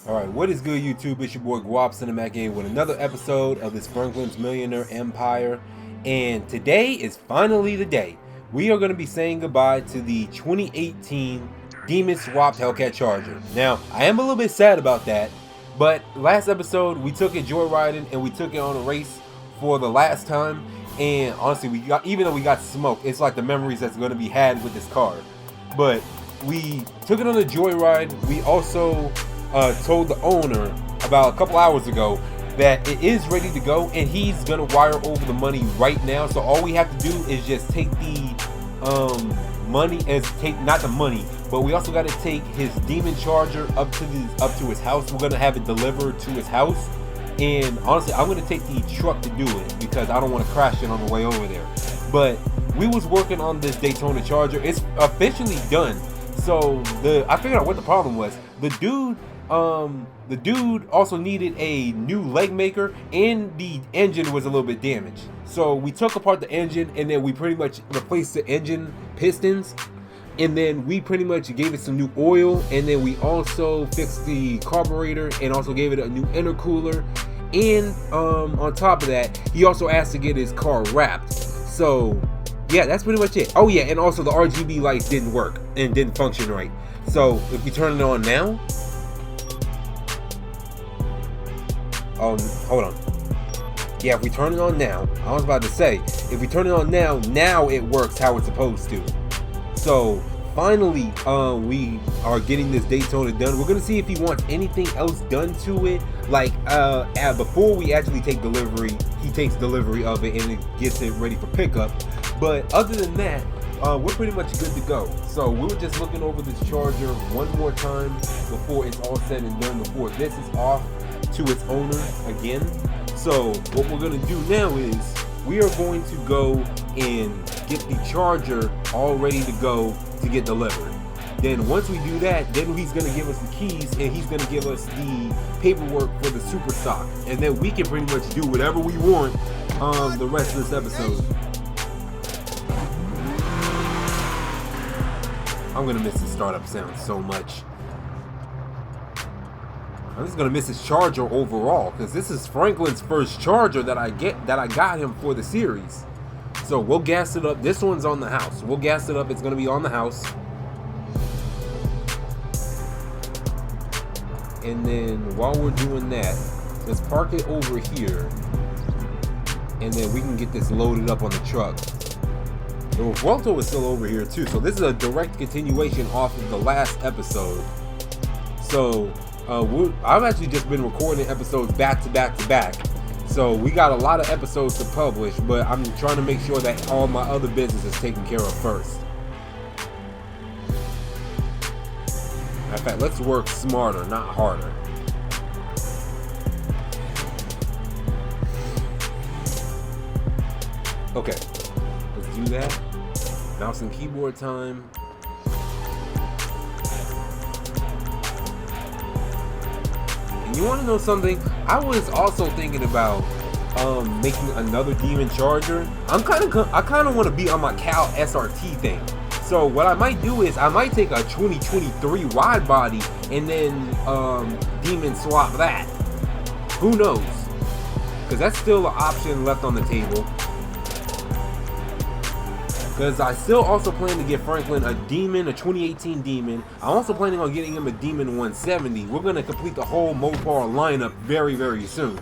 Alright, what is good YouTube? It's your boy GwoppyTrai back in with another episode of this Franklin's Millionaire Empire. And today is finally the day. We are going to be saying goodbye to the 2018 Demon Swapped Hellcat Charger. Now, I am a little bit sad about that, but last episode we took it joyriding and we took it on a race for the last time. And honestly, even though we got smoked, it's like the memories that's going to be had with this car. But we took it on a joyride. We also told the owner about a couple hours ago that it is ready to go, and he's gonna wire over the money right now. So all we have to do is just take the money, not the money, but we also got to take his Demon Charger up to his house. We're gonna have it delivered to his house, and honestly, I'm gonna take the truck to do it because I don't want to crash it on the way over there. But we was working on this Daytona Charger. It's officially done. So I figured out what the problem was. The dude also needed a new leg maker, and the engine was a little bit damaged. So we took apart the engine, and then we pretty much replaced the engine pistons, and then we pretty much gave it some new oil, and then we also fixed the carburetor and also gave it a new intercooler. And on top of that, he also asked to get his car wrapped. So yeah, that's pretty much it. Oh yeah, and also the RGB lights didn't work and didn't function right. So if we turn it on now, hold on. Yeah, if we turn it on now, I was about to say, if we turn it on now it works how it's supposed to. So finally, we are getting this Daytona done. We're gonna see if he wants anything else done to it. Like before we actually take delivery, he takes delivery of it and it gets it ready for pickup. But other than that, we're pretty much good to go. So we were just looking over this charger one more time before it's all said and done, before this is off to its owner again. So what we're gonna do now is we are going to go and get the charger all ready to go to get delivered. Then once we do that, then he's gonna give us the keys and he's gonna give us the paperwork for the super stock, and then we can pretty much do whatever we want the rest of this episode. I'm gonna miss the startup sound so much. I'm just gonna miss his charger overall, because this is Franklin's first charger that I got him for the series. So we'll gas it up. This one's on the house. We'll gas it up. It's gonna be on the house. And then while we're doing that, let's park it over here, and then we can get this loaded up on the truck. The Vuelto is still over here too, so this is a direct continuation off of the last episode. So I've actually just been recording episodes back to back to back, so we got a lot of episodes to publish, but I'm trying to make sure that all my other business is taken care of first. In fact, let's work smarter, not harder. Okay, let's do that. Mouse and keyboard time. And you want to know something? I was also thinking about making another Demon Charger. I kind of want to be on my Cal SRT thing. So what I might do is I might take a 2023 wide body and then Demon swap that. Who knows? Because that's still an option left on the table. Because I still also plan to get Franklin a Demon, a 2018 Demon. I'm also planning on getting him a Demon 170. We're going to complete the whole Mopar lineup very, very soon.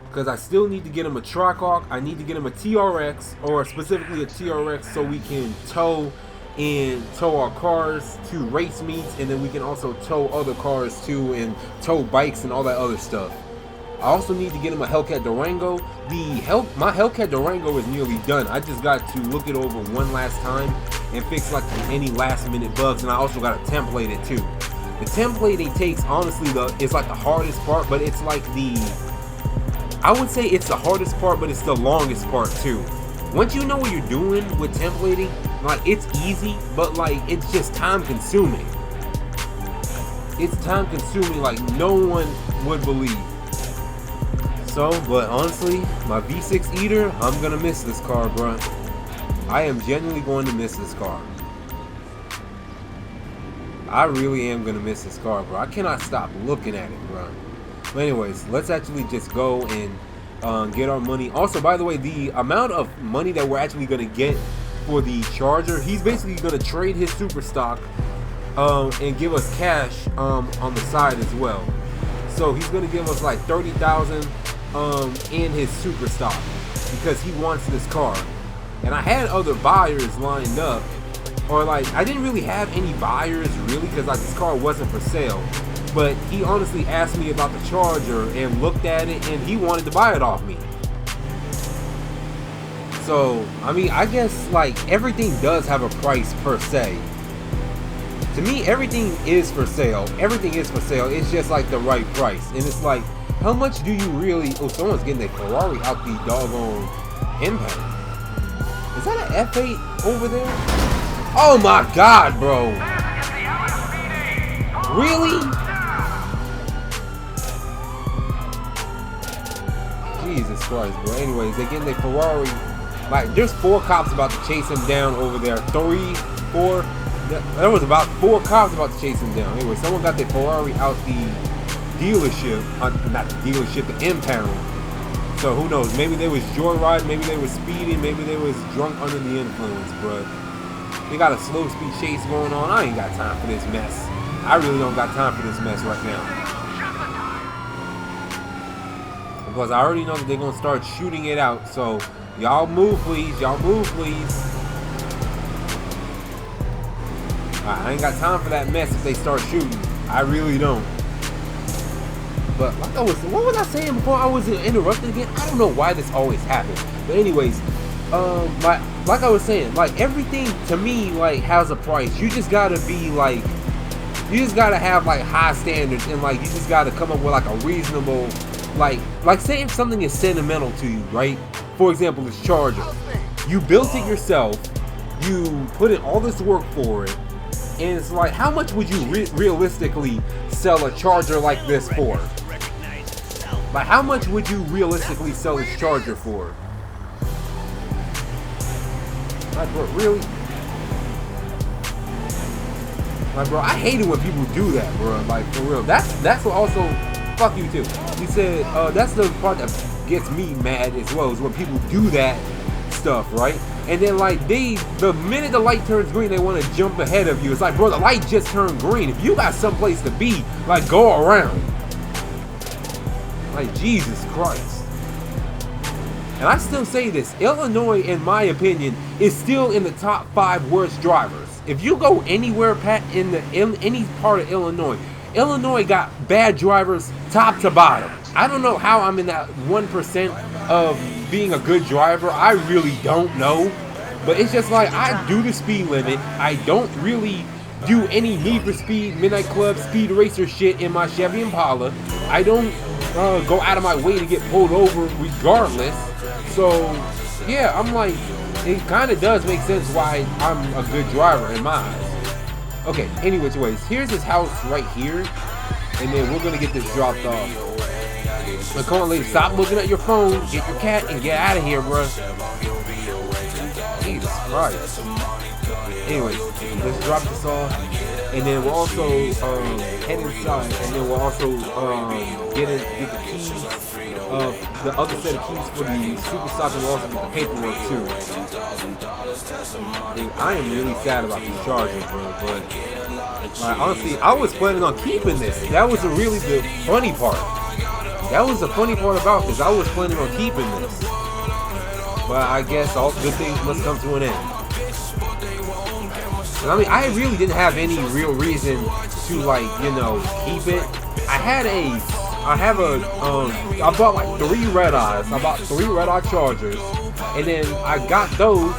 Because I still need to get him a Trackhawk. I need to get him a TRX, or specifically a TRX, so we can tow our cars to race meets, and then we can also tow other cars too, and tow bikes and all that other stuff. I also need to get him a Hellcat Durango. My Hellcat Durango is nearly done. I just got to look it over one last time and fix like any last minute bugs, and I also got to template it too. The templating takes, honestly, it's like the hardest part, but it's like I would say it's the hardest part, but it's the longest part too. Once you know what you're doing with templating, like, it's easy, but like, it's just time consuming. It's time consuming like no one would believe. So, but honestly, my V6 Eater, I'm gonna miss this car, bro. I am genuinely going to miss this car. I really am gonna miss this car, bro. I cannot stop looking at it, bro. But anyways, let's actually just go and get our money. Also, by the way, the amount of money that we're actually gonna get for the Charger, he's basically gonna trade his super stock and give us cash on the side as well. So he's gonna give us like 30,000 in his super stock because he wants this car. And I had other buyers lined up, or like I didn't really have any buyers really because like this car wasn't for sale. But he honestly asked me about the Charger and looked at it and he wanted to buy it off me. So I mean, I guess like everything does have a price per se. To me, everything is for sale. Everything is for sale. It's just like the right price. And it's like, how much do you really... Oh, someone's getting a Ferrari out the doggone impound. Is that an F8 over there? Oh my God, bro. Really? Jesus Christ, bro. Anyways, they're getting a Ferrari. Like, there's 4 cops about to chase him down over there. 3, 4... There was about 4 cops about to chase him down. Anyway, someone got their Ferrari out the dealership, not the dealership, the impound. So who knows? Maybe they was joyriding, maybe they was speeding, maybe they was drunk under the influence. But they got a slow speed chase going on. I ain't got time for this mess. I really don't got time for this mess right now. Because I already know that they're gonna start shooting it out. So y'all move, please. Y'all move, please. I ain't got time for that mess if they start shooting. I really don't. But like what was I saying before I was interrupted again? I don't know why this always happens. But anyways, like I was saying, like everything to me like has a price. You just gotta be like, you just gotta have like high standards and like you just gotta come up with like a reasonable, like say if something is sentimental to you, right? For example, this Charger. You built it yourself. You put in all this work for it. And it's like, how much would you realistically sell a Charger like this for? Like, how much would you realistically sell this Charger for? Like, bro, really? Like, bro, I hate it when people do that, bro. Like, for real. That's what also, fuck you too. He said, that's the part that gets me mad as well, is when people do that stuff, right? And then like the minute the light turns green, they want to jump ahead of you. It's like, bro, the light just turned green. If you got someplace to be, like, go around. Like, Jesus Christ. And I still say this, Illinois, in my opinion, is still in the top 5 worst drivers. If you go anywhere, Pat, in any part of Illinois, Illinois got bad drivers top to bottom. I don't know how I'm in that 1% of being a good driver. I really don't know. But it's just like, I do the speed limit. I don't really do any Need for Speed, Midnight Club, Speed Racer shit in my Chevy Impala. I don't go out of my way to get pulled over regardless. So, yeah, I'm like, it kind of does make sense why I'm a good driver in my eyes. Okay, anyways, here's this house right here. And then we're going to get this dropped off. So come on, lady, stop looking at your phone, get your cat, and get out of here, bro. Jesus Christ. Anyways, let's drop this off. And then we'll also head inside. And then we'll also get the keys, the other set of keys for the super stock, and we'll also get the paperwork too. And I am really sad about these Chargers, bro, but honestly, I was planning on keeping this. That was really the funny part. That was the funny part about this. I was planning on keeping this. But I guess all good things must come to an end. And I mean, I really didn't have any real reason to, like, you know, keep it. I bought like 3 Redeyes. I bought 3 Redeye Chargers. And then I got those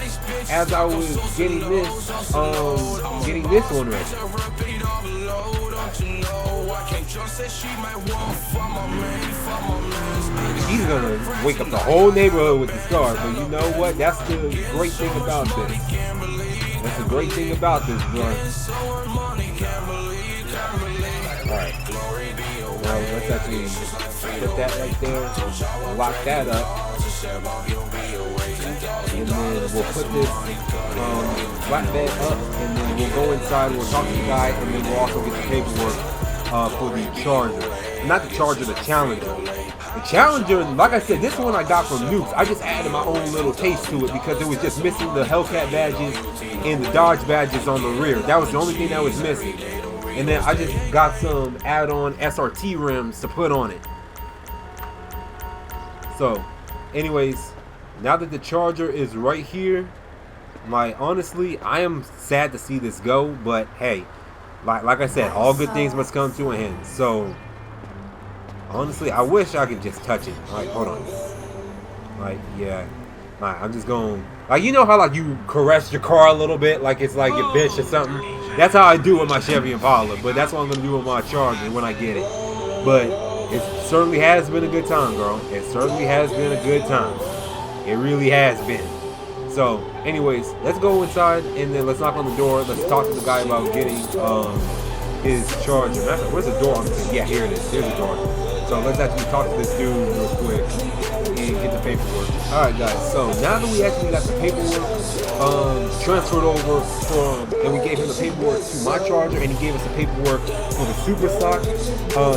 as I was getting this one ready. He's gonna wake up the whole neighborhood with this car, but you know what? That's the great thing about this. That's the great thing about this, bro. Alright. Now let's actually put that right there. Lock that up. and then we'll put this flatbed up, and then we'll go inside, we'll talk to the guy, and then we'll also get the paperwork for the Charger. Not the Charger, the Challenger. The Challenger, like I said, this one I got from Nukes. I just added my own little taste to it because it was just missing the Hellcat badges and the Dodge badges on the rear. That was the only thing that was missing. And then I just got some add-on SRT rims to put on it. So, anyways, now that the Charger is right here, like, honestly, I am sad to see this go, but hey, like I said, all good things must come to an end. So, honestly, I wish I could just touch it. Like, hold on. Like, yeah. Like, I'm just going, like, you know how, like, you caress your car a little bit, like it's like your bitch or something? That's how I do with my Chevy Impala, but that's what I'm going to do with my Charger when I get it. But it certainly has been a good time, girl. It certainly has been a good time. It really has been. So, anyways, let's go inside, and then let's knock on the door. Let's talk to the guy about getting his Charger. Where's the door? Yeah, here it is. Here's the door. So let's actually talk to this dude real quick and get the paperwork. Alright guys, so now that we actually got the paperwork transferred over from, and we gave him the paperwork to my Charger, and he gave us the paperwork for the Super Stock,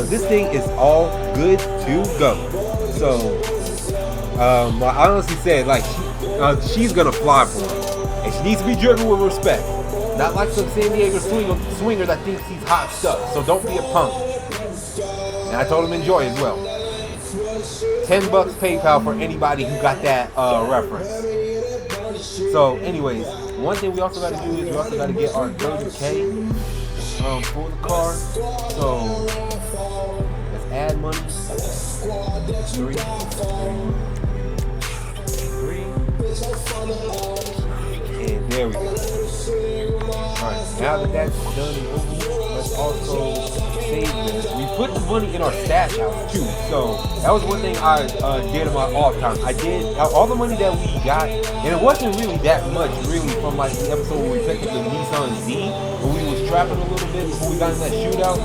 this thing is all good to go. So I honestly said, like, she's gonna fly for him, and she needs to be driven with respect, not like some San Diego swinger that thinks he's hot stuff. So don't be a punk. And I told him enjoy as well. $10 PayPal for anybody who got that reference. So anyways, one thing we also got to do is we also got to get our 30K for the car. So let's add money. 3. And there we go. Alright, now that that's done and over, let's also save this. We put the money in our stash house too. So that was one thing I did in my off time. I did all the money that we got, and it wasn't really that much really from like the episode where we picked up the Nissan Z, when we was trapping a little bit before we got in that shootout.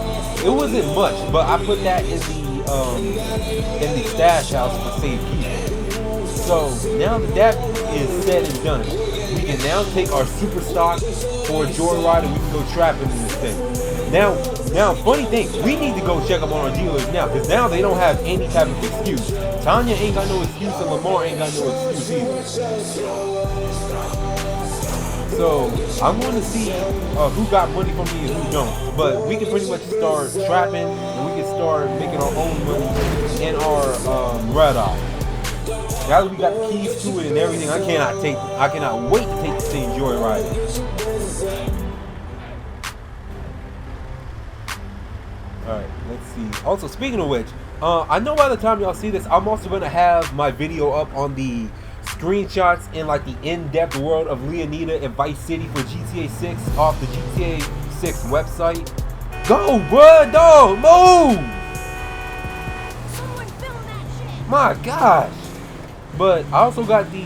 It wasn't much, but I put that in the stash house to save people. So now that that is said and done, we can now take our Super Stock for a joyride, and we can go trapping in this thing. Now, funny thing, we need to go check them on our dealers now, because now they don't have any type of excuse. Tanya ain't got no excuse, and Lamar ain't got no excuse either. So I'm going to see who got money from me and who don't. But we can pretty much start trapping, and we can start making our own money in our Redeye. Now that we got the keys to it and everything, I cannot wait to take this thing joyriding. Alright, let's see. Also, speaking of which, I know by the time y'all see this, I'm also going to have my video up on the screenshots in like the in-depth world of Leonida and Vice City for GTA 6 off the GTA 6 website. Go, bruh, dog, move! My gosh. But I also got the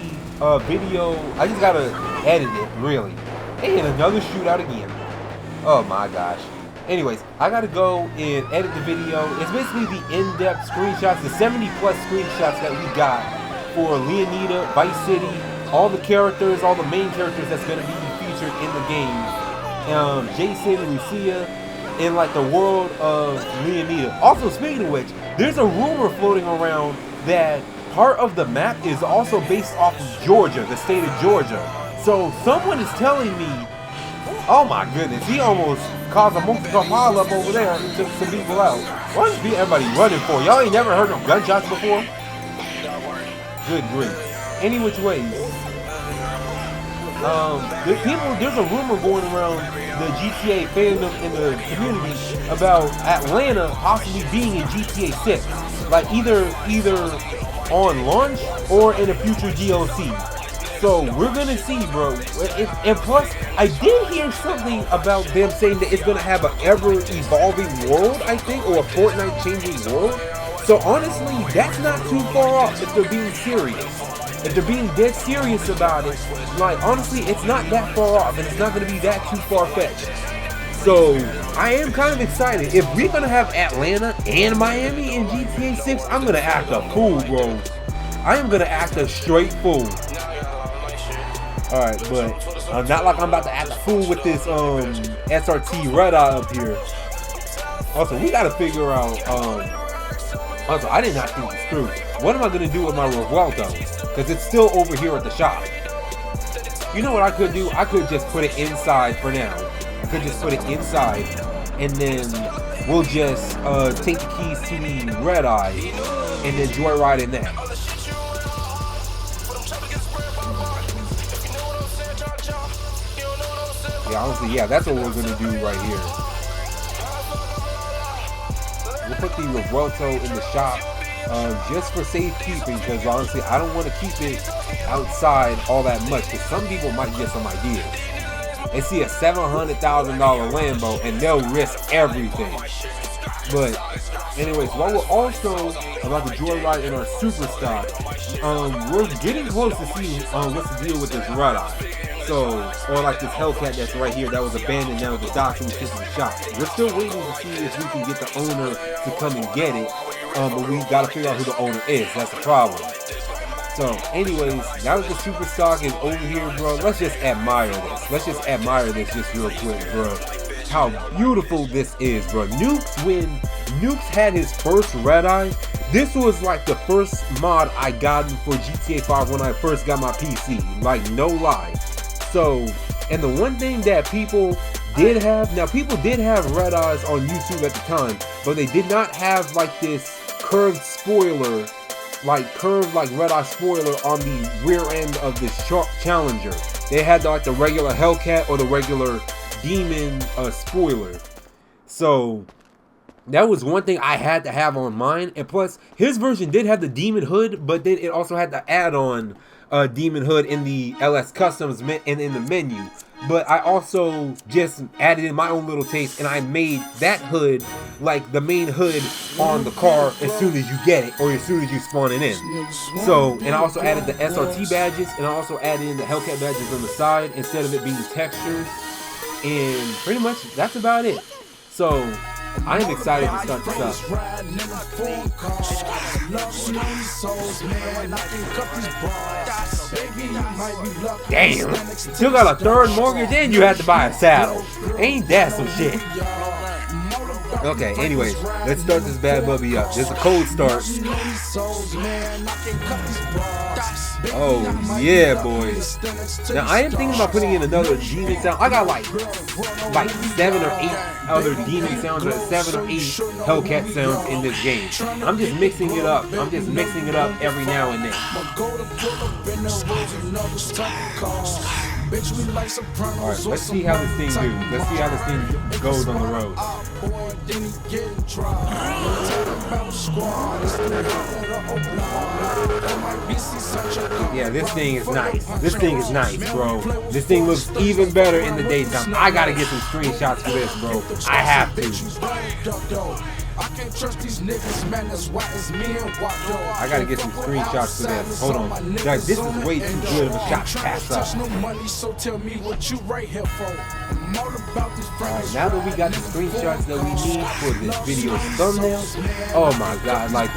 video, I just gotta edit it, really. And another shootout again. Oh my gosh. Anyways, I gotta go and edit the video. It's basically the in-depth screenshots, the 70+ screenshots that we got for Leonida, Vice City, all the characters, all the main characters that's gonna be featured in the game. Jason and Lucia, in like the world of Leonida. Also, speaking of which, there's a rumor floating around that part of the map is also based off of Georgia, the state of Georgia. So someone is telling me, oh my goodness, he almost caused a multiple pile up over there and took some people out. What is everybody running for? Y'all ain't never heard of gunshots before? Good grief. Any which ways. There's a rumor going around the GTA fandom in the community about Atlanta possibly being in GTA 6. Like either on launch or in a future DLC. So we're gonna see, bro. And plus, I did hear something about them saying that it's gonna have an ever-evolving world, I think, or a Fortnite-changing world. So honestly, that's not too far off if they're being serious. If they're being dead serious about it, like honestly, it's not that far off, and it's not gonna be that too far-fetched. So I am kind of excited. If we're gonna have Atlanta and Miami in GTA 6, I'm gonna act a fool, bro. I am gonna act a straight fool. Alright, but not like I'm about to act a fool with this SRT Redeye up here. Also, we gotta figure out, also, I did not think this through. What am I gonna do with my Revuelto? Because it's still over here at the shop. You know what I could do? I could just put it inside for now. I could just put it inside, and then we'll just take the keys to the Redeye, and then joyride in that. Yeah, honestly, yeah, that's what we're gonna do right here. We'll put the Revuelto in the shop just for safekeeping, because honestly, I don't want to keep it outside all that much, because some people might get some ideas. They see a $700,000 Lambo and they'll risk everything. But anyways, while we're also about to joyride in our super stock, we're getting close to seeing what's the deal with this Redeye. So, or like this Hellcat that's right here that was abandoned now with the dock and we took to the shop. We're still waiting to see if we can get the owner to come and get it, but we gotta figure out who the owner is. That's the problem. So, anyways, now that the super stock is over here, bro, let's just admire this. Let's just admire this just real quick, bro. How beautiful this is, bro. Nukes, when Nukes had his first Redeye, this was like the first mod I got for GTA 5 when I first got my PC. Like, no lie. So, and the one thing that people did have, now people did have Redeyes on YouTube at the time, but they did not have like this curved spoiler, like Redeye spoiler on the rear end of this Challenger. They had like the regular Hellcat or the regular Demon spoiler. So that was one thing I had to have on mine. And plus, his version did have the Demon hood, but then it also had the add-on Demon hood in the LS Customs and in the menu. But I also just added in my own little taste, and I made that hood like the main hood on the car as soon as you get it, or as soon as you spawn it in. So, and I also added the SRT badges, and I also added in the Hellcat badges on the side instead of it being textured. And pretty much that's about it. So I am excited to start this up. Damn, still got a third mortgage and you have to buy a saddle. Ain't that some shit? Okay, anyways, let's start this bad bubby up. This is a cold start. Oh yeah, boys. Now I am thinking about putting in another demon sound. I got like 7 or 8 other demon sounds, or 7 or 8 Hellcat sounds in this game. I'm just mixing it up. I'm just mixing it up every now and then. Alright, let's see how this thing do. Let's see how this thing goes on the road. Yeah, this thing is nice. This thing is nice, bro. This thing looks even better in the daytime. I gotta get some screenshots for this, bro. I have to. I can't trust these niggas, man. That's why it's me and Watto. I gotta get some screenshots for this. Hold on. Guys, this is way too good of a shot to pass up. Alright, now that we got the screenshots that we need for this video's thumbnail, oh my god, like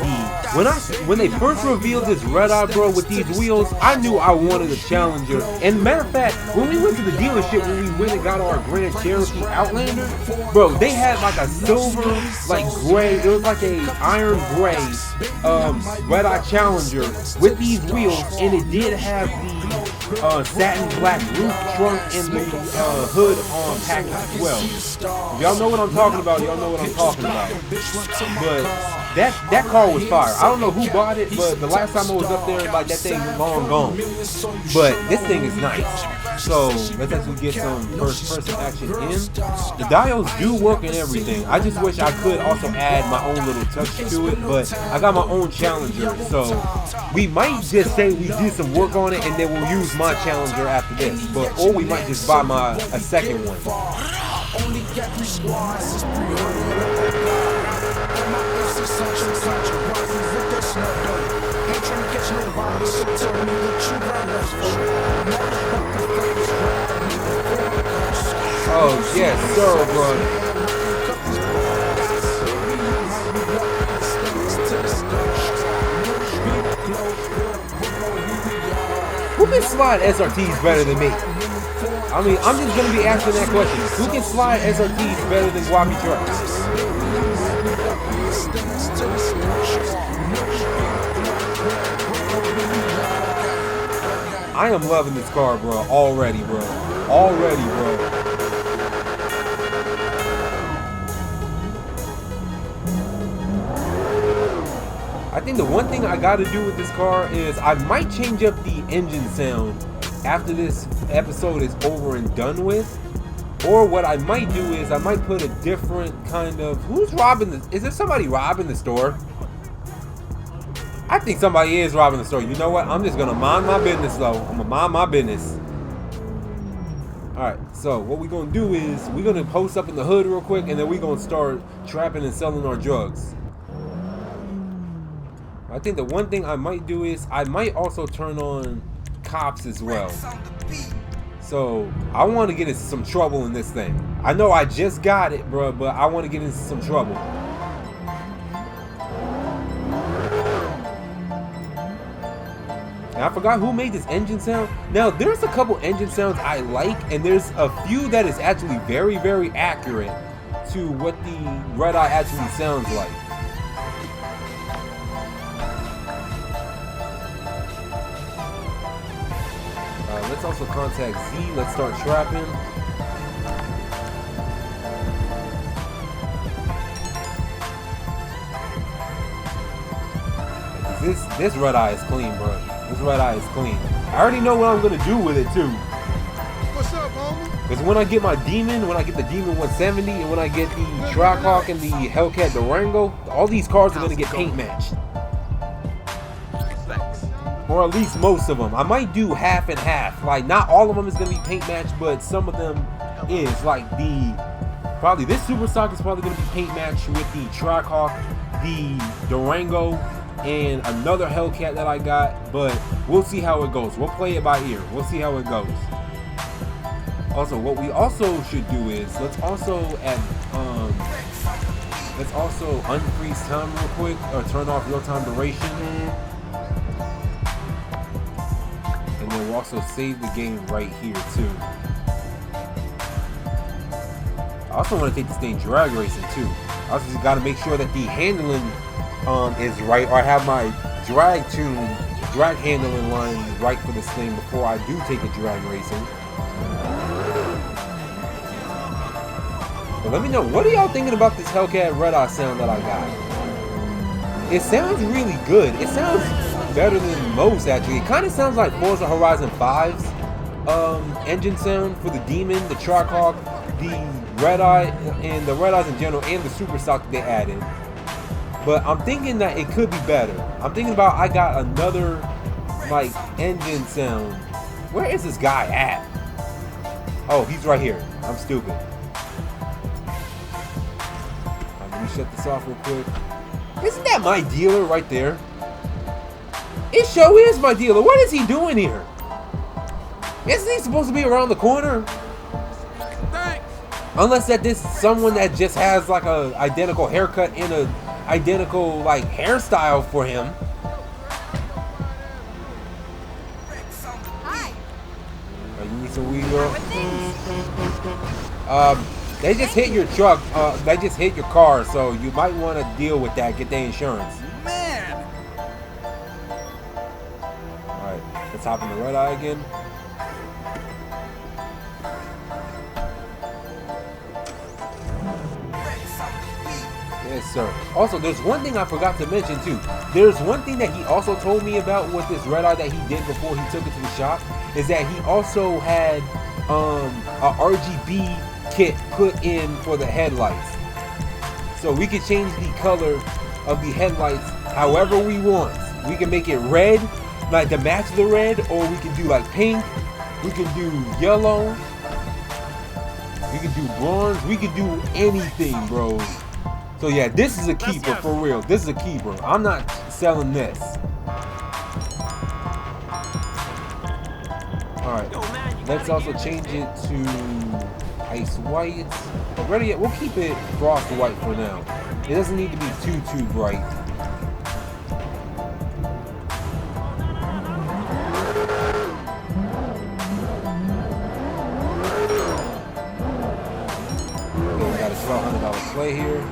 when they first revealed this Redeye, bro, with these wheels, I knew I wanted a Challenger. And matter of fact, when we went to the dealership, when we went and got our Grand Cherokee Outlander, bro, they had like a silver, like gray, it was like a iron gray Redeye Challenger with these wheels, and it did have the satin black roof trunk and the hood on package as well. If y'all know what I'm talking about, y'all know what I'm talking about. But that car was fire. I don't know who bought it, but the last time I was up there, like, that thing was long gone. But this thing is nice. So let's actually get some first person action in. The diodes do work and everything. I just wish I could also add my own little touch to it, but I got my own Challenger, so we might just say we do some work on it and then we'll use my Challenger after this. But or we might just buy a second one. Oh yes, sir, bro. Woo! Who can slide SRTs better than me? I mean, I'm just gonna be asking that question. Who can slide SRTs better than GwoppyTrai? I am loving this car, bro. Already, bro. Already, bro. I think the one thing I gotta do with this car is I might change up the engine sound after this episode is over and done with. Or what I might do is I might put a different kind of... Who's robbing the... Is there somebody robbing the store? I think somebody is robbing the store. You know what? I'm just gonna mind my business though. I'm gonna mind my business. Alright, so what we're gonna do is we're gonna post up in the hood real quick, and then we're gonna start trapping and selling our drugs. I think the one thing I might do is I might also turn on cops as well. So I want to get into some trouble in this thing. I know I just got it, bro, but I want to get into some trouble. And I forgot who made this engine sound. Now, there's a couple engine sounds I like, and there's a few that is actually very, very accurate to what the Redeye actually sounds like. Let's also contact Z. Let's start trapping. This Redeye is clean, bro. This Redeye is clean. I already know what I'm gonna do with it too. What's up, homie? Because when I get my Demon, when I get the Demon 170, and when I get the Trackhawk and the Hellcat Durango, all these cars are gonna get paint matched. Or at least most of them. I might do half and half. Like, not all of them is going to be paint matched, but some of them is. Like, probably this Super Stock is probably going to be paint matched with the Trackhawk, the Durango, and another Hellcat that I got. But we'll see how it goes. We'll play it by ear. We'll see how it goes. Also, what we also should do is, let's also unfreeze time real quick, or turn off real-time duration. And then we'll also save the game right here too. I also want to take this thing drag racing too. I also just got to make sure that the handling is right, or I have my drag handling line right for this thing before I do take it drag racing. But let me know, what are y'all thinking about this Hellcat Redeye sound that I got? It sounds really good. It sounds better than most, actually. It kind of sounds like Forza Horizon 5's engine sound for the Demon, the Trackhawk, the Redeye, and the Redeyes in general, and the Super Stock that they added. But I'm thinking that it could be better. I'm thinking about, I got another, like, engine sound. Where is this guy at? Oh, he's right here. I'm stupid. Let me shut this off real quick. Isn't that my dealer right there? It sure is my dealer. What is he doing here? Isn't he supposed to be around the corner? Thanks. Unless that this is someone that just has like a identical haircut and a identical like hairstyle for him. Hi. Oh, you need some weed, girl? They just hit your truck. They just hit your car, so you might want to deal with that. Get the insurance. Man. Alright, let's hop in the Redeye again. Yes, sir. Also, there's one thing I forgot to mention too. There's one thing that he also told me about with this Redeye that he did before he took it to the shop, is that he also had a RGB kit put in for the headlights. So we can change the color of the headlights however we want. We can make it red, like to match the red, or we can do like pink, we can do yellow, we can do bronze, we can do anything, bro. So yeah, this is a keeper for real. This is a keeper. I'm not selling this. Alright, let's also change it to ice white. But ready yet, we'll keep it frost white for now. It doesn't need to be too bright. It's about $100 play here.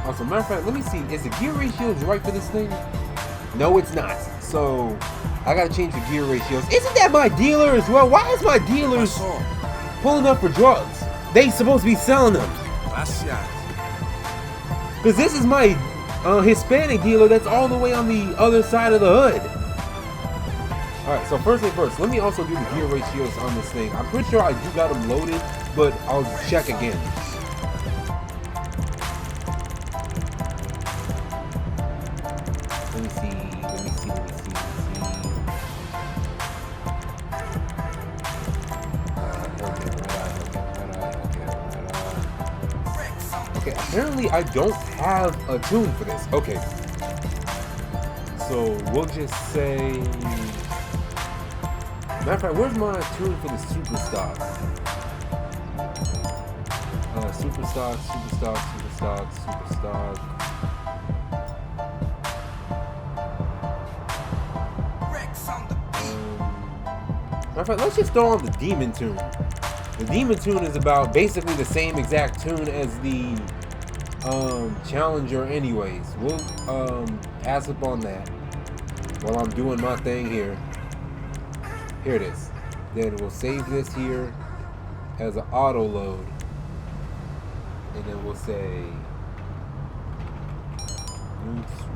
Also, matter of fact, let me see. Is the gear ratios right for this thing? No, it's not. So I gotta change the gear ratios. Isn't that my dealer as well? Why is my dealers pulling up for drugs? They supposed to be selling them. Because this is my Hispanic dealer that's all the way on the other side of the hood. Alright, so first thing first, let me also do the gear ratios on this thing. I'm pretty sure I do got them loaded, but I'll check again. Let me see. Okay, apparently I don't have a tune for this. Okay. So we'll just say... Matter of fact, where's my tune for the super stock? Super stock. Matter of fact, let's just throw on the demon tune. The demon tune is about basically the same exact tune as the Challenger anyways. We'll pass up on that while I'm doing my thing here. Here it is. Then we'll save this here as an auto load. And then we'll say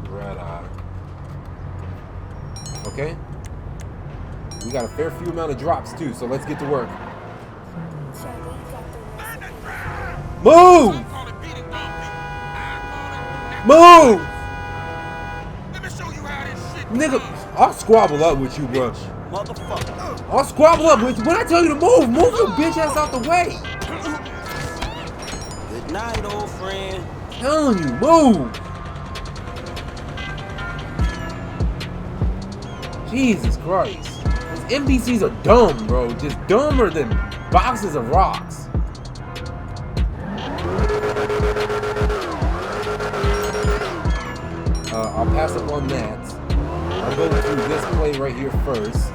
Redeye. Okay? We got a fair few amount of drops too, so let's get to work. Move! Move! Nigga, I'll squabble up with you, bro. I'll squabble up with you. When I tell you to move, move your bitch ass out the way. Good night, old friend. Telling you, move. Jesus Christ. These NPCs are dumb, bro. Just dumber than boxes of rocks. I'll pass up on that. I'll go through this play right here first.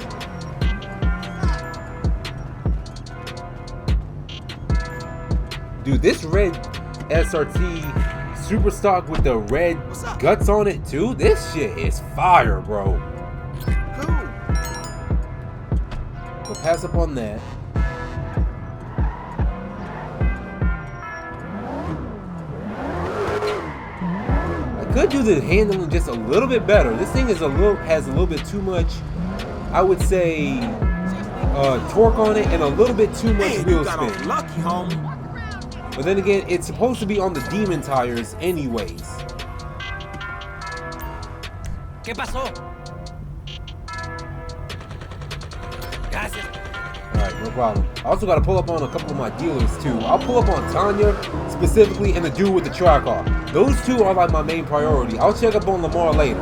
Dude, this red SRT super stock with the red guts on it too. This shit is fire, bro. We'll pass up on that. I could do the handling just a little bit better. This thing is has a little bit too much, I would say, torque on it and a little bit too much wheel spin. Lucky, homie. But then again, it's supposed to be on the demon tires anyways. ¿Qué pasó? Gracias. Alright, no problem. I also got to pull up on a couple of my dealers too. I'll pull up on Tanya specifically and the dude with the tri-car. Those two are like my main priority. I'll check up on Lamar later.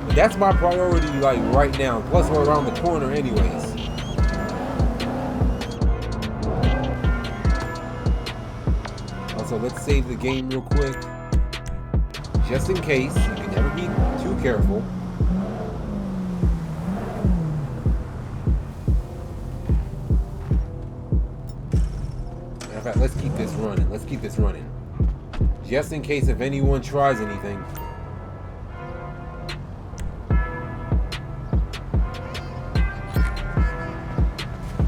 But that's my priority like right now. Plus we're around the corner anyways. Also, let's save the game real quick. Just in case. You can never be too careful. Matter of fact, let's keep this running. Let's keep this running. Just in case if anyone tries anything.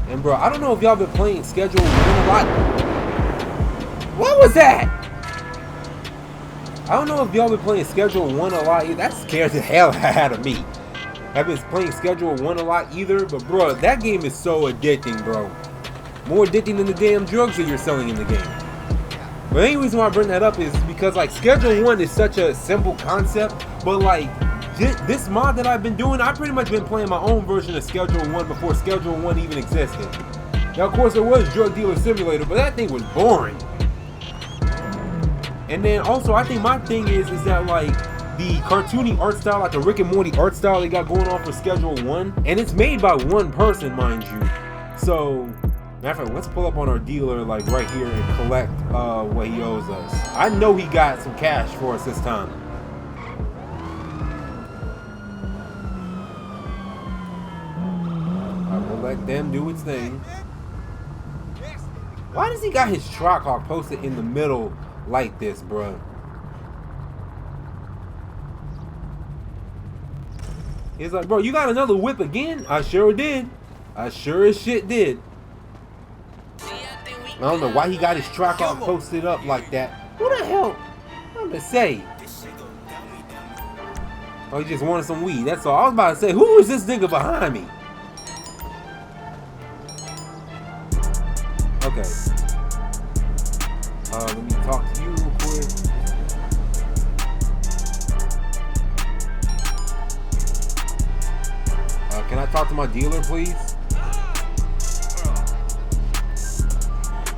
And bro, I don't know if y'all been playing Schedule 1 a lot. What was that? I don't know if y'all been playing Schedule 1 a lot. That scared the hell out of me. I've been playing Schedule 1 a lot either, but bro, that game is so addicting, bro. More addicting than the damn drugs that you're selling in the game. But the only reason why I bring that up is because like Schedule 1 is such a simple concept, but like this mod that I've been doing, I've pretty much been playing my own version of Schedule 1 before Schedule 1 even existed. Now of course there was Drug Dealer Simulator, but that thing was boring. And then also I think my thing is that like the cartoony art style, like the Rick and Morty art style they got going on for Schedule 1, and it's made by one person, mind you. So matter of fact, let's pull up on our dealer like right here and collect what he owes us. I know he got some cash for us this time. let them do its thing. Why does he got his Trackhawk posted in the middle like this, bro? He's like, bro, you got another whip again? I sure did. I sure as shit did. I don't know why he got his Trackhawk posted up like that. What the hell? I'm gonna say. Oh, he just wanted some weed. That's all. I was about to say, who is this nigga behind me? Okay. Let me talk to you real quick. Can I talk to my dealer, please?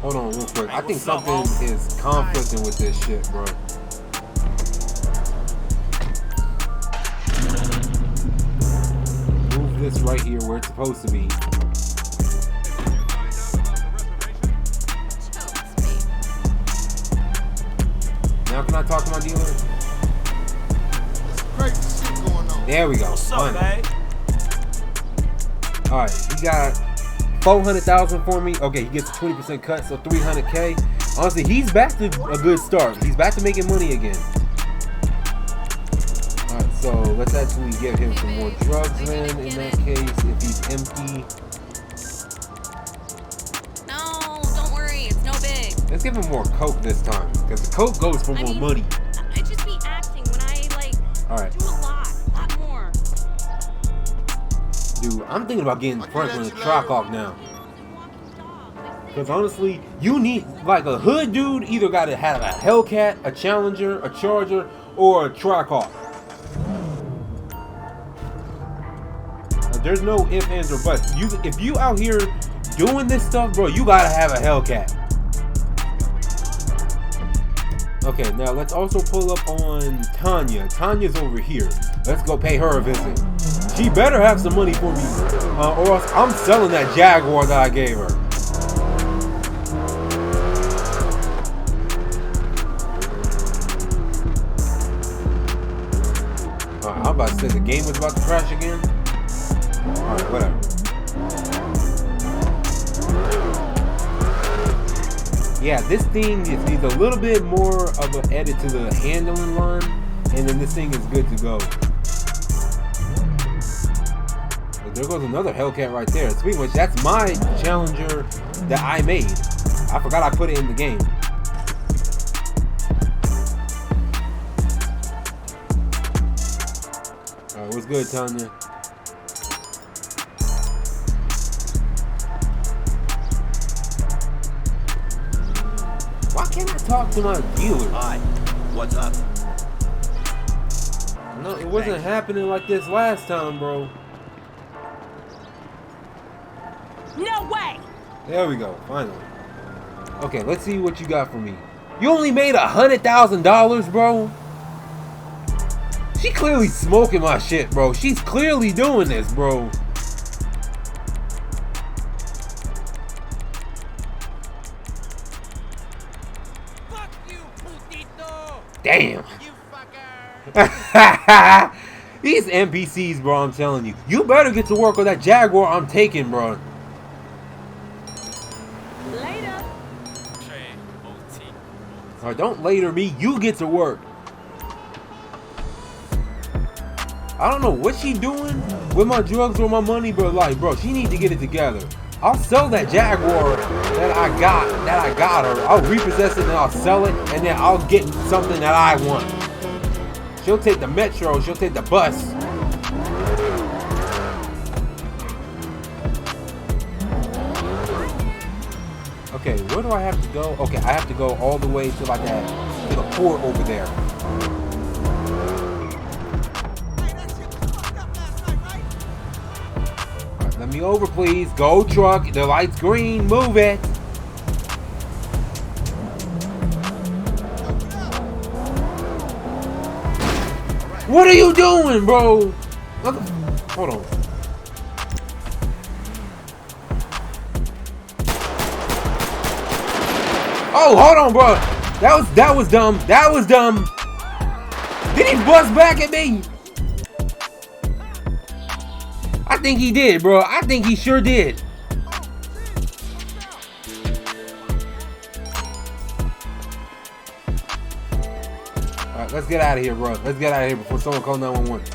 Hold on real quick. I think something is conflicting with this shit, bro. Move this right here where it's supposed to be. Now can I talk to my dealer? There we go. Alright, he got 400,000 for me. Okay, he gets a 20% cut, so 300K. Honestly, he's back to a good start. He's back to making money again. Alright, so let's actually give him some more drugs then, in that case, if he's empty. No, don't worry, it's no big. Let's give him more coke this time, because the coke goes for more money. I just be acting when I, like, Alright. do a lot more. Dude, I'm thinking about getting Franklin a Trackhawk now. Because honestly, you need, like, a hood dude either got to have a Hellcat, a Challenger, a Charger, or a Trackhawk. There's no ifs, ands, or buts. If you out here doing this stuff, bro, you gotta have a Hellcat. Okay, now let's also pull up on Tanya. Tanya's over here. Let's go pay her a visit. She better have some money for me, or else I'm selling that Jaguar that I gave her. I'm about to say the game was about to crash again. Alright, whatever. Yeah, this thing needs a little bit more of an edit to the handling line, and then this thing is good to go. But there goes another Hellcat right there. Speaking of which, that's my Challenger that I made. I forgot I put it in the game. Alright, what's good, Tanya? Why can't I talk to my dealer? Hi, what's up? No, it wasn't happening like this last time, bro. No way! There we go, finally. Okay, let's see what you got for me. You only made $100,000, bro? She clearly smoking my shit, bro. She's clearly doing this, bro. Fuck you, putito! Damn. You fucker! These NPCs, bro, I'm telling you. You better get to work on that Jaguar I'm taking, bro. Later. Alright, don't later me. You get to work. I don't know what she doing with my drugs or my money, but like, bro, she needs to get it together. I'll sell that Jaguar that I got her. I'll repossess it and I'll sell it, and then I'll get something that I want. She'll take the metro, she'll take the bus. Okay, where do I have to go? Okay, I have to go all the way to like that, to the port over there. Alright, let me over, please. Go, truck. The light's green. Move it. What are you doing, bro? Hold on. Oh, hold on, bro. That was dumb. That was dumb. Did he bust back at me? I I think he did, bro. I think he sure did. Alright, let's get out of here, bro. Let's get out of here before someone calls 911.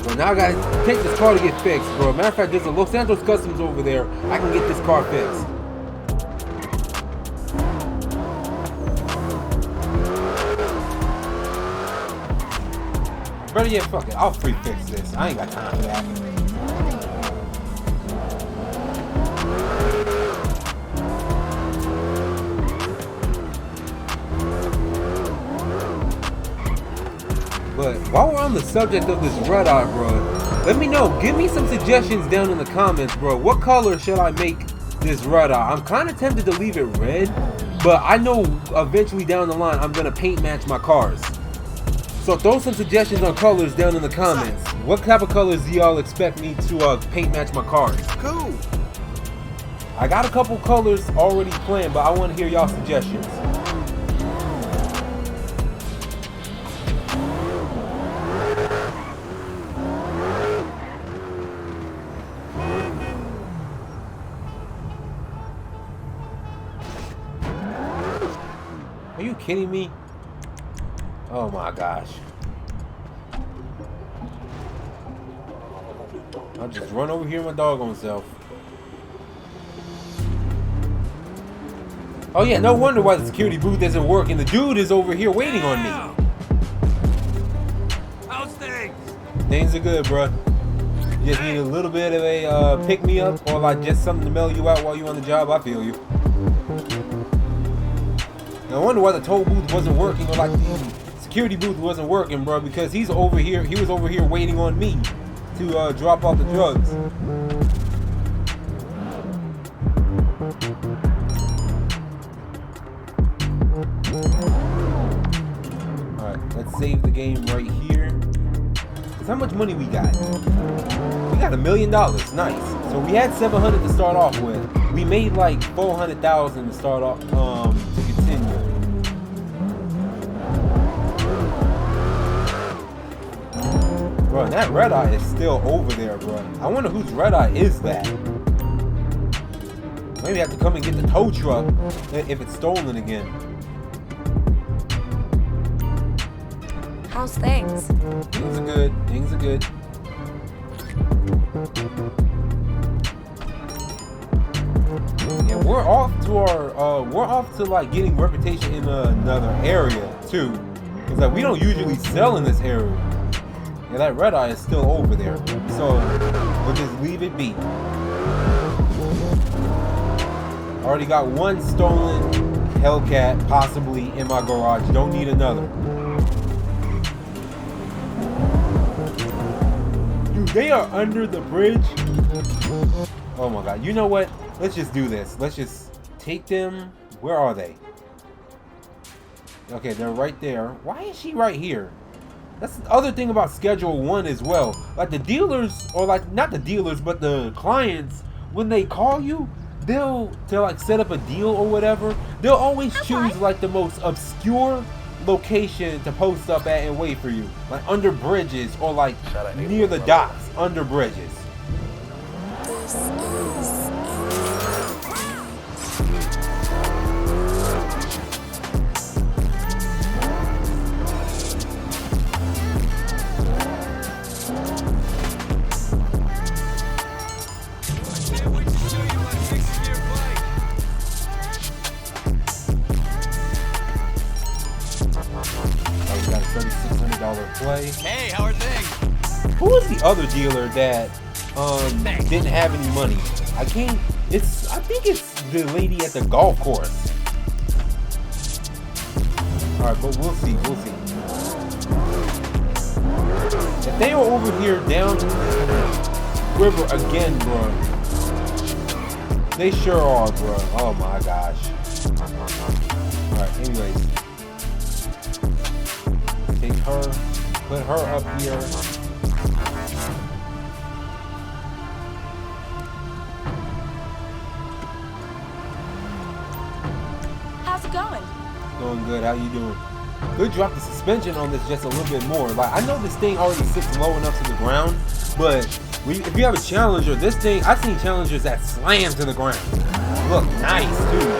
Bro, now I gotta take this car to get fixed, bro. Matter of fact, there's a Los Santos Customs over there. I can get this car fixed. Better yet, fuck it. I'll free fix this. I ain't got time for that. But while we're on the subject of this Redeye, bro, let me know. Give me some suggestions down in the comments, bro. What color should I make this Redeye? I'm kind of tempted to leave it red, but I know eventually down the line I'm gonna paint match my cars. So throw some suggestions on colors down in the comments. What type of colors do y'all expect me to paint match my cars? Cool. I got a couple colors already planned, but I want to hear y'all suggestions. Are you kidding me? Oh my gosh. I'll just run over here my doggone self. Oh yeah, no wonder why the security booth isn't working. The dude is over here waiting on me. How's things? Things are good, bro. You just need a little bit of a pick-me-up or like just something to mellow you out while you're on the job. I feel you. Now, I wonder why the toll booth wasn't working or like the security booth wasn't working, bro, because he's over here. He was over here waiting on me to drop off the drugs. All right, let's save the game right here. Cause how much money we got? We got $1 million. Nice. So we had 700 to start off with. We made like 400,000 to start off to continue. Bro, that Redeye is still over there, bro. I wonder whose Redeye is that. Maybe I have to come and get the tow truck if it's stolen again. How's things? Things are good. Things are good. Yeah, we're off to like getting reputation in another area too. Cause like we don't usually sell in this area. Yeah, that Redeye is still over there. So we'll just leave it be. Already got one stolen Hellcat possibly in my garage. Don't need another. Dude, they are under the bridge. Oh my god. You know what? Let's just do this. Let's just take them. Where are they? Okay, they're right there. Why is she right here? That's the other thing about Schedule 1 as well. Like the dealers, or like not the dealers, but the clients, when they call you, to like set up a deal or whatever, they'll always choose like the most obscure location to post up at and wait for you. Like under bridges or like near the docks, under bridges. $3,600 play. Hey, how are things? Who was the other dealer that didn't have any money? I think it's the lady at the golf course. Alright, but we'll see. If they are over here down the river again, bro. They sure are, bro. Oh my gosh. Alright, anyways. Take her, put her up here. How's it going? Going good. How you doing? could drop the suspension on this just a little bit more. Like, I know this thing already sits low enough to the ground, but if you have a Challenger, this thing, I've seen Challengers that slam to the ground. Look nice too.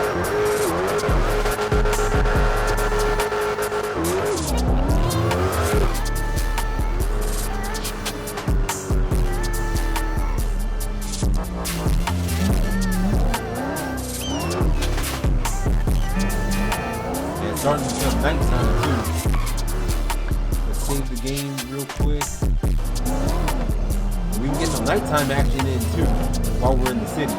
And starting to become nighttime too. Let's save the game real quick. We can get some nighttime action in too while we're in the city.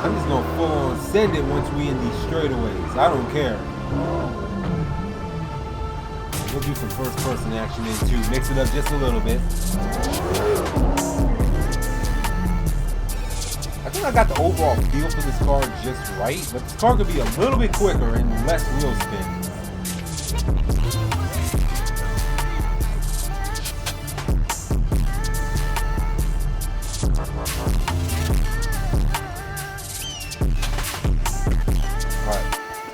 I'm just gonna full on send it once we in these straightaways. I don't care. We'll do some first person action in too. Mix it up just a little bit. I think I got the overall feel for this car just right, but this car could be a little bit quicker and less wheel spin.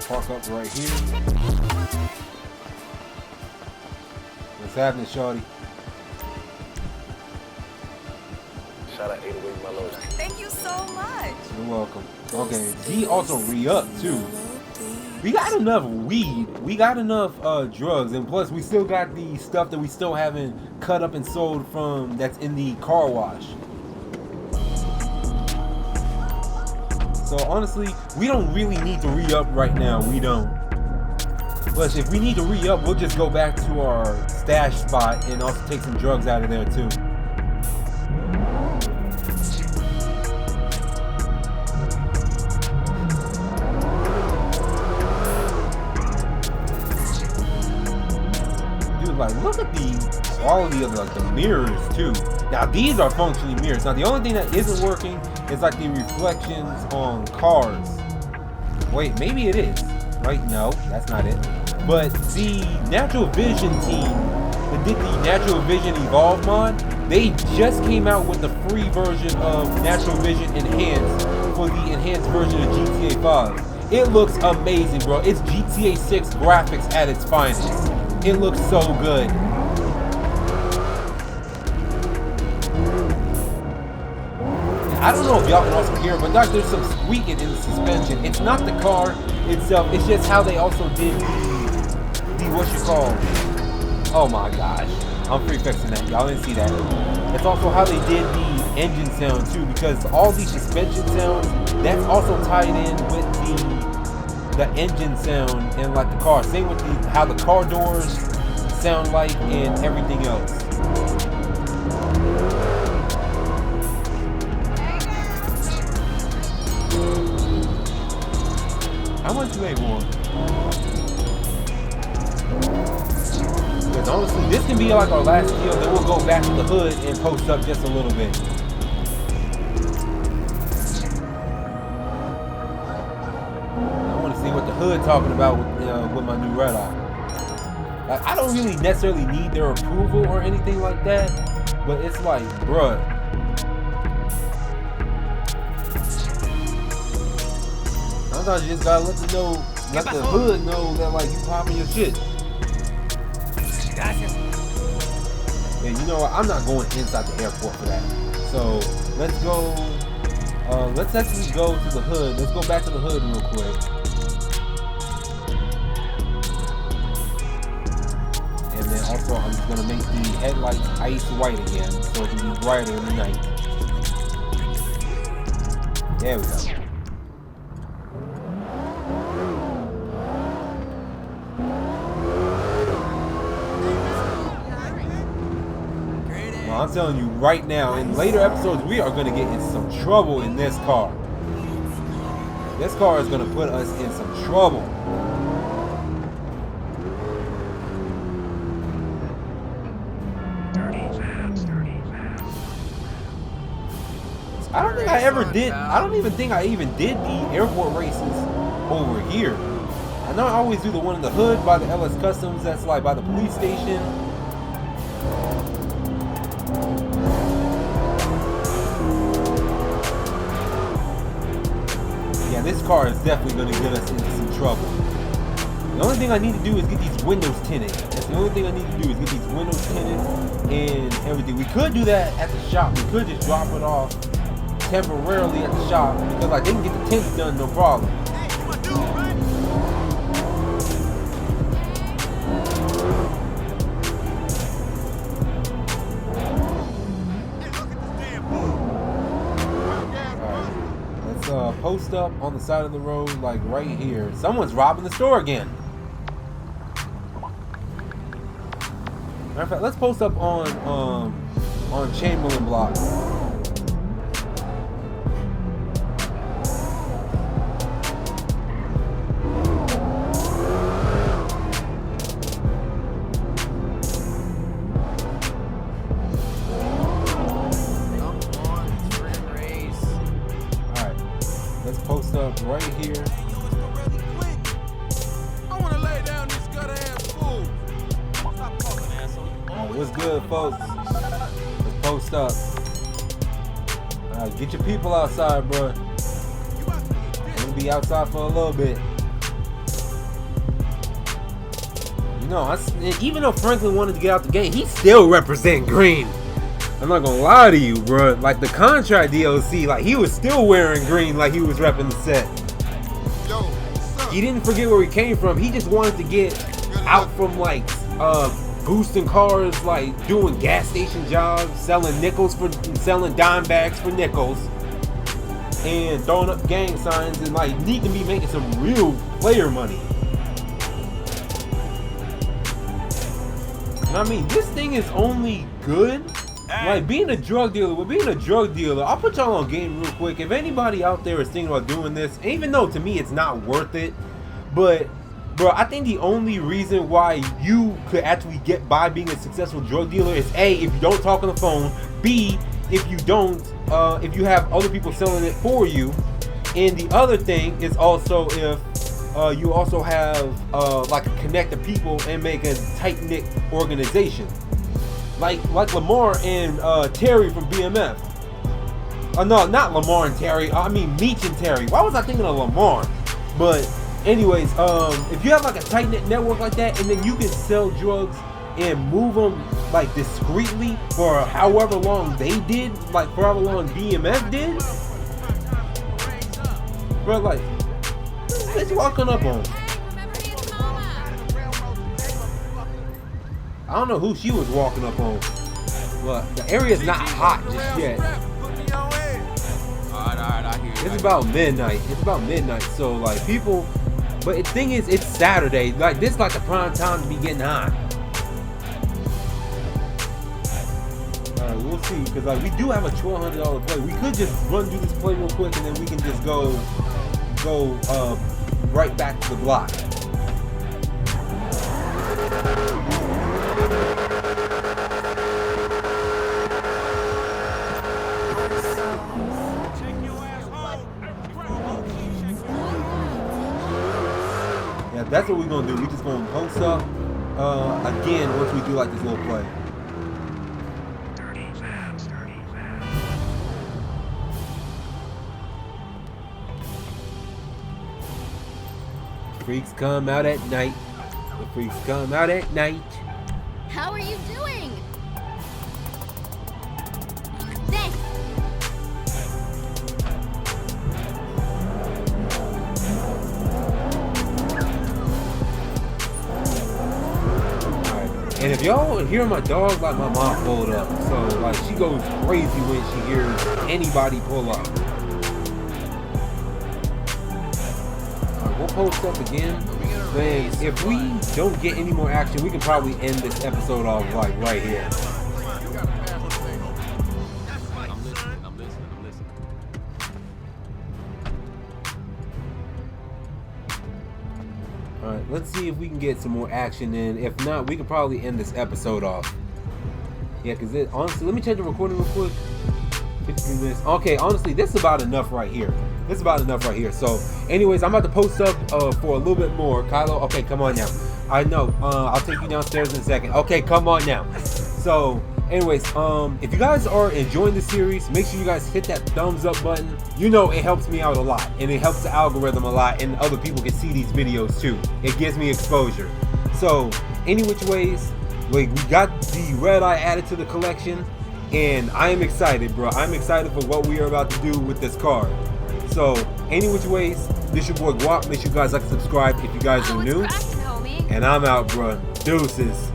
Park up right here. What's happening, shorty? Shout out 808 Mellow. Thank you so much. You're welcome. Okay, D also re-up too. We got enough weed. We got enough drugs, and plus we still got the stuff that we still haven't cut up and sold from that's in the car wash. So honestly, we don't really need to re-up right now. We don't. Plus, if we need to re-up, we'll just go back to our stash spot and also take some drugs out of there too. Dude, like, look at the quality of the mirrors too. Now these are functioning mirrors. Now the only thing that isn't working is like the reflections on cars. Wait, maybe it is. Right? No, that's not it. But the Natural Vision team that did the Natural Vision Evolve mod, they just came out with the free version of Natural Vision Enhanced for the enhanced version of GTA 5. It looks amazing, bro. It's GTA 6 graphics at its finest. It looks so good. I don't know if y'all can also hear, but there's some squeaking in the suspension. It's not the car itself, it's just how they also did the what you call. Oh my gosh. I'm prefixing that. Y'all didn't see that. It's also how they did the engine sound too, because all these suspension sounds, that's also tied in with the engine sound and like the car. Same with how the car doors sound like and everything else. How much do they want? Because honestly, this can be like our last deal. Then we'll go back to the hood and post up just a little bit. I want to see what the hood talking about with my new Redeye. Like, I don't really necessarily need their approval or anything like that, but it's like, bruh. Sometimes you just gotta let the hood know that like you popping your shit. And you know what? I'm not going inside the airport for that. So let's go. Let's actually go to the hood. Let's go back to the hood real quick. And then also I'm just gonna make the headlights ice white again so it can be brighter in the night. There we go. I'm telling you right now, in later episodes, we are going to get in some trouble in this car. This car is going to put us in some trouble. I don't think I ever did. I don't even think I even did the airport races over here. I know I always do the one in the hood by the LS Customs. That's like by the police station. Yeah, this car is definitely going to get us into some trouble. The only thing I need to do is get these windows tinted. That's the only thing I need to do is get these windows tinted and everything. We could do that at the shop. We could just drop it off temporarily at the shop because like they can get the tints done, no problem. Post up on the side of the road, like right here. Someone's robbing the store again. Matter of fact, let's post up on Chamberlain Block. Post up right here. I want to lay down this gutter ass fool. Stop talking, asshole. What's good, folks? Let's post up. Get your people outside, bro. We'll be outside for a little bit. You know, even though Franklin wanted to get out the game, he still represent green. I'm not gonna lie to you, bro. Like the contract DLC, like he was still wearing green, like he was repping the set. Yo, what's up? He didn't forget where he came from. He just wanted to get out from like boosting cars, like doing gas station jobs, selling dime bags for nickels, and throwing up gang signs, and like need to be making some real player money. And I mean, this thing is only good. Like being a drug dealer, I'll put y'all on game real quick. If anybody out there is thinking about doing this, even though to me it's not worth it, but bro, I think the only reason why you could actually get by being a successful drug dealer is A, if you don't talk on the phone, B, if you have other people selling it for you, and the other thing is also if you also have like a connect of people and make a tight-knit organization. Like Lamar and Terry from BMF. No, not Lamar and Terry. I mean Meech and Terry. Why was I thinking of Lamar? But anyways, if you have like a tight-knit network like that, and then you can sell drugs and move them like discreetly for however long they did, like for however long BMF did, bro, like what you walking up on? I don't know who she was walking up on, but the area's not hot just yet. Alright, I hear you. It's about midnight. So like people, but the thing is, it's Saturday. Like this, is like the prime time to be getting hot. All right, we'll see, because like we do have a $1,200 play. We could just run through this play real quick, and then we can just go right back to the block. Yeah, that's what we're gonna do. We're just gonna post up again once we do like this little play. Freaks come out at night. The freaks come out at night. How are you doing? This. Alright. And if y'all hear my dog, like my mom pulled up. So like she goes crazy when she hears anybody pull up. We'll post up again. Man, if we don't get any more action, we can probably end this episode off like right here. I'm listening. Alright, let's see if we can get some more action in. If not, we can probably end this episode off. Yeah, because honestly, let me check the recording real quick. 15 minutes. Okay, honestly, this is about enough right here. This is about enough right here. So, anyways, I'm about to post up for a little bit more. Kylo, okay, come on now. I know. I'll take you downstairs in a second. Okay, come on now. So, anyways, if you guys are enjoying the series, make sure you guys hit that thumbs up button. You know, it helps me out a lot, and it helps the algorithm a lot, and other people can see these videos too. It gives me exposure. So, any which ways, like, we got the Redeye added to the collection, and I am excited, bro. I'm excited for what we are about to do with this card. So, any which ways, this your boy Gwop. Make sure you guys like and subscribe if you guys are new. Cracking, homie. And I'm out, bro. Deuces.